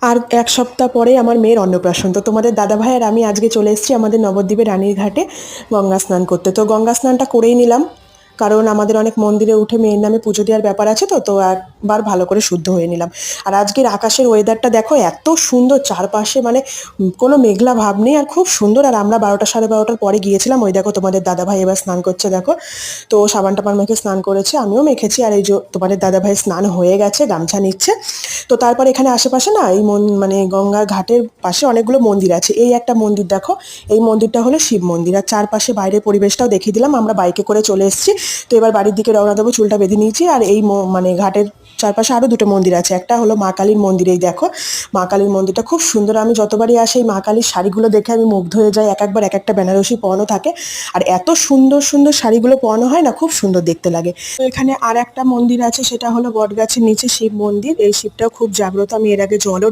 আর এক সপ্তাহ পরেই আমার মেয়ের অন্নপ্রাশন। তো তোমাদের দাদাভাই আর আমি আজকে চলে এসেছি আমাদের নবদ্বীপের রানীর ঘাটে গঙ্গা স্নান করতে। তো গঙ্গা স্নানটা করেই নিলাম, কারণ আমাদের অনেক মন্দিরে উঠে মেয়ের নামে পুজো দেওয়ার ব্যাপার আছে। তো তো একবার ভালো করে শুদ্ধ হয়ে নিলাম। আর আজকের আকাশের ওয়েদারটা দেখো, এত সুন্দর চারপাশে, মানে কোনো মেঘলা ভাব নেই, আর খুব সুন্দর। আর আমরা 12টা সাড়ে 12টার পরে গিয়েছিলাম। ওই দেখো তোমাদের দাদাভাই এবার স্নান করছে, দেখো। তো সাবান টাবান মেখে স্নান করেছে, আমিও মেখেছি। আর এই যে তোমাদের দাদাভাই স্নান হয়ে গেছে, গামছা নিচ্ছে। তো তারপর এখানে আশেপাশে না এই মানে গঙ্গার ঘাটের পাশে অনেকগুলো মন্দির আছে। এই একটা মন্দির দেখো, এই মন্দিরটা হলো শিব মন্দির। আর চারপাশে বাইরের পরিবেশটাও দেখিয়ে দিলাম। আমরা বাইকে করে চলে এসেছি। তো এবার বাড়ির দিকে রওনা দেবো, চুলটা বেঁধে নিয়েছি। আর এই মানে ঘাটের চারপাশে আরো দুটো মন্দির আছে। একটা হলো মা কালীর মন্দির, এই দেখো। মা কালীর মন্দিরটা খুব সুন্দর। আমি যতবারই আসি এই মা কালীর শাড়িগুলো দেখে আমি মুগ্ধ হয়ে যাই। এক একবার এক একটা বেনারসি পরানো থাকে, আর এত সুন্দর সুন্দর শাড়িগুলো পরানো হয় না, খুব সুন্দর দেখতে লাগে। তো এখানে আর একটা মন্দির আছে, সেটা হলো বটগাছের নিচে শিব মন্দির। এই শিবটাও খুব জাগ্রত, আমি এর আগে জলও